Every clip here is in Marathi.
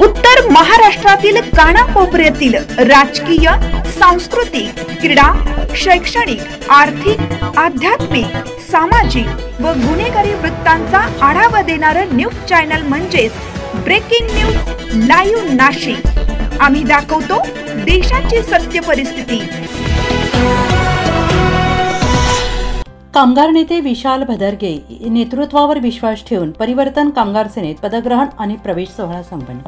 उत्तर महाराष्ट्रातील कानाकोपऱ्यातील राजकीय, सांस्कृतिक, क्रीडा, शैक्षणिक, आर्थिक, आध्यात्मिक, सामाजिक व गुन्हेगारी वृत्तांचा आढावा देणारं न्यूज चॅनल म्हणजेच ब्रेकिंग न्यूज लाईव्ह नाशिक। आम्ही दाखवतो देशाची सत्य परिस्थिती। कामगार नेते विशाल भदरगे नेतृत्वावर विश्वास ठेवून परिवर्तन कामगार सेनेत पदग्रहण आणि प्रवेश सोहळा संपन्न।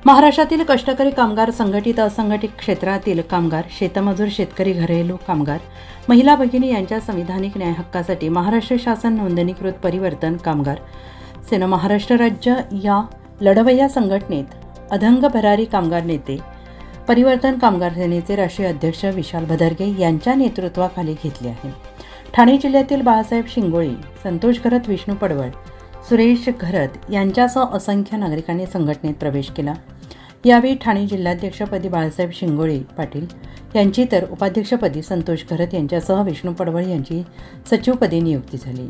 महाराष्ट्रातील कष्टकरी कामगार, संघटित असंघटित क्षेत्रातील कामगार, शेतमजूर, शेतकरी, घरेलू कामगार, महिला भगिनी यांच्या संविधानिक न्याय हक्कासाठी महाराष्ट्र शासन नोंदणीकृत परिवर्तन कामगार सेना महाराष्ट्र राज्य या लढवय्या संघटनेत अधंग भरारी कामगार नेते परिवर्तन कामगार सेनेचे राष्ट्रीय अध्यक्ष विशाल भदरगे यांच्या नेतृत्वाखाली घेतले आहे। ठाणे जिल्ह्यातील बाळासाहेब शिंगोळे, संतोष घरत, विष्णू पडवळ, सुरेश घरत यांच्यासह असंख्य नागरिकांनी संघटनेत प्रवेश केला। यावेळी ठाणे जिल्हाध्यक्षपदी बाळासाहेब शिंगोळे पाटील यांची तर उपाध्यक्षपदी संतोष घरत यांच्यासह विष्णू पडवळ यांची सचिवपदी नियुक्ती झाली।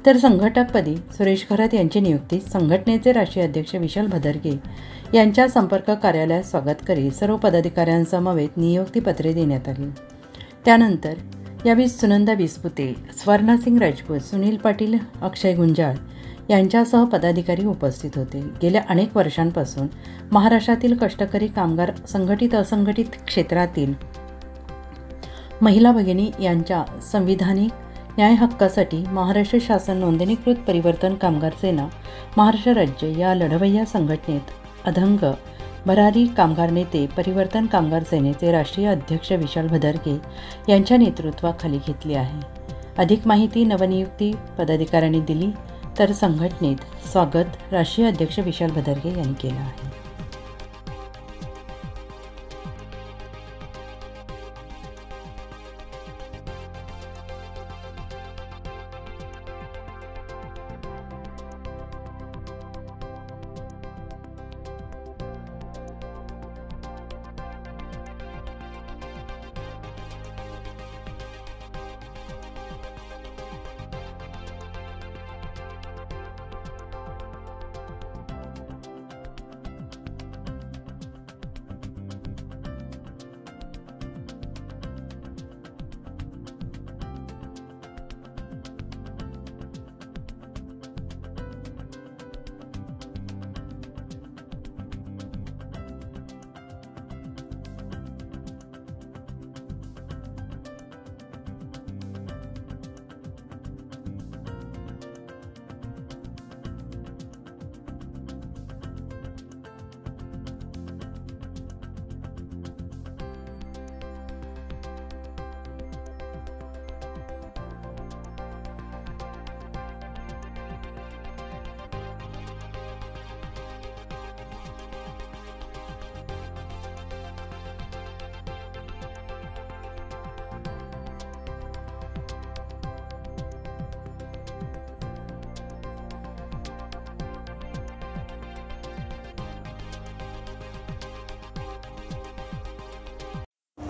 तर संघटकपदी सुरेश घरत यांची नियुक्ती संघटनेचे राष्ट्रीय अध्यक्ष विशाल भदरगे यांच्या संपर्क कार्यालयात स्वागत करीत सर्व पदाधिकाऱ्यांसमवेत नियुक्तीपत्रे देण्यात आली। त्यानंतर यावेळी सुनंदा विस्पुते, स्वर्णसिंग राजपूत, सुनील पाटील, अक्षय गुंजाळ यांच्यासह पदाधिकारी उपस्थित होते। गेल्या अनेक वर्षांपासून महाराष्ट्रातील कष्टकरी कामगार, संघटित असंघटित क्षेत्रातील महिला भगिनी यांच्या संविधानिक न्याय हक्कासाठी महाराष्ट्र शासन नोंदणीकृत परिवर्तन कामगार सेना महाराष्ट्र राज्य या लढवय्या संघटनेत अधंग भरारी कामगार नेते परिवर्तन कामगार सेनेचे राष्ट्रीय अध्यक्ष विशाल भदरगे यांच्या नेतृत्वाखाली घेतली आहे। अधिक माहिती नवनियुक्ती पदाधिकाऱ्यांनी दिली, तर संघटनेत स्वागत राष्ट्रीय अध्यक्ष विशाल भदरगे यांनी केलं आहे।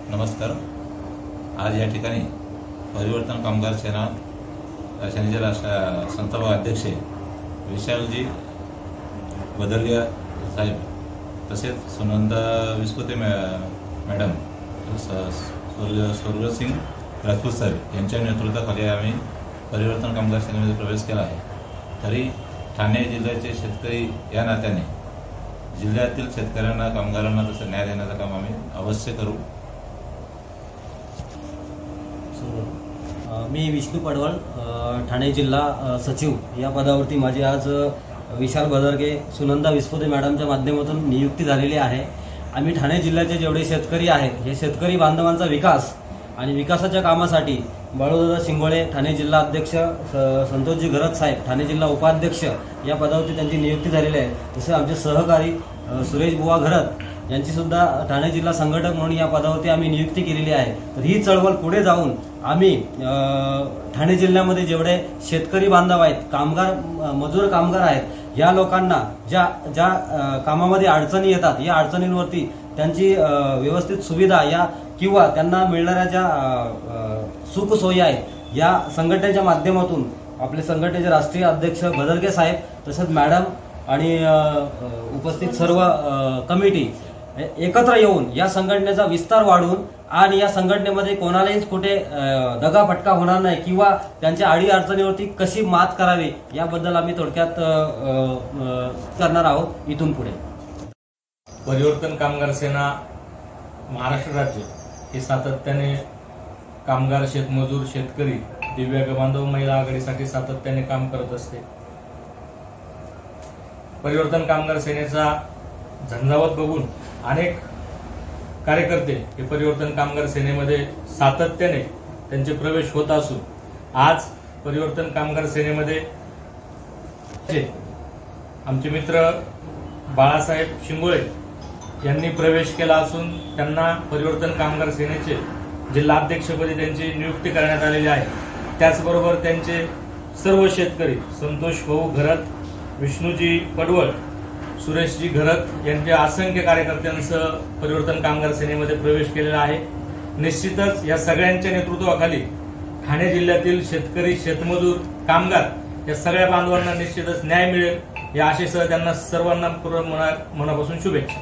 नमस्कार। आज या ठिकाणी परिवर्तन कामगार सेना सेनेचे संस्थापक अध्यक्ष विशालजी भदरगे साहेब तसेच सुनंदा विस्पुते मॅडम, स्वर्णसिंग राजपूत साहेब यांच्या नेतृत्वाखाली आम्ही परिवर्तन कामगार सेनेमध्ये प्रवेश केला आहे। तरी ठाणे जिल्ह्याचे शेतकरी या नात्याने जिल्ह्यातील शेतकऱ्यांना, कामगारांना तसं न्याय देण्याचं काम आम्ही अवश्य करू। मी विष्णू पडवळ, ठाणे जिल्हा सचिव या पदावरती माझी आज विशाल भदरगे, सुनंदा विस्पुते मॅडमच्या माध्यमातून नियुक्ती झालेली आहे। आम्ही ठाणे जिल्ह्याचे जेवढे शेतकरी आहेत हे शेतकरी बांधवांचा विकास आणि विकासाच्या कामासाठी बाळूदादा शिंगोळे ठाणे जिल्हा अध्यक्ष, संतोषजी घरत साहेब ठाणे जिल्हा उपाध्यक्ष या पदावरती त्यांची नियुक्ती झालेली आहे। तसे आमचे सहकारी सुरेश बुवा घरत यांची सुद्धा ठाणे जिल्हा संघटक म्हणून या पदावरती आम्ही नियुक्ती केलेली आहे। तर ही चळवळ पुढे जाऊन आम्ही ठाणे जिल्ह्यामध्ये जेवढे शेतकरी बांधव आहेत, कामगार, मजूर कामगार आहेत, या लोकांना ज्या ज्या कामामध्ये अडचणी येतात या अडचणींवरती त्यांची व्यवस्थित सुविधा या किंवा त्यांना मिळणाऱ्या ज्या सुख सोयी आहेत या संघटनेच्या माध्यमातून आपले संघटनेचे राष्ट्रीय अध्यक्ष भदरगे साहेब तसेच मॅडम आणि उपस्थित सर्व कमिटी एकत्र येऊन या संघटनेचा विस्तार वाढवून आणि या संघटनेमध्ये कोणालाही कुठे दगाफटका होणार नाही किंवा त्यांच्या अडी अडचणीवरती कशी मात करावी याबद्दल आम्ही थोडक्यात करणार आहोत इथून पुढे। परिवर्तन कामगार सेना महाराष्ट्र राज्य हे सातत्याने कामगार, शेतमजूर, शेतकरी, दिव्यांग बांधव, महिला आघाडीसाठी सातत्याने काम करत असते। परिवर्तन कामगार सेनेचा झंझावात बघून अनेक कार्यकर्ते हे परिवर्तन कामगार सेनेमध्ये सातत्याने त्यांचे प्रवेश होत असून आज परिवर्तन कामगार सेनेमध्ये आमचे मित्र बाळासाहेब शिंगोळे यांनी प्रवेश केला असून त्यांना परिवर्तन कामगार सेनेचे जिल्हाध्यक्षपदी त्यांची नियुक्ती करण्यात आलेली आहे। त्याचबरोबर त्यांचे सर्व शेतकरी संतोष भाऊ घरत, विष्णूजी पडवळ, सुरेशजी घरत यांच्या असंख्य कार्यकर्त्यांसह परिवर्तन कामगार सेनेमध्ये प्रवेश केलेला आहे। निश्चितच या सगळ्यांच्या नेतृत्वाखाली ठाणे जिल्ह्यातील शेतकरी, शेतमजूर, कामगार या सगळ्या बांधवांना निश्चितच न्याय मिळेल या आशेसह त्यांना सर्वांना मनापासून शुभेच्छा।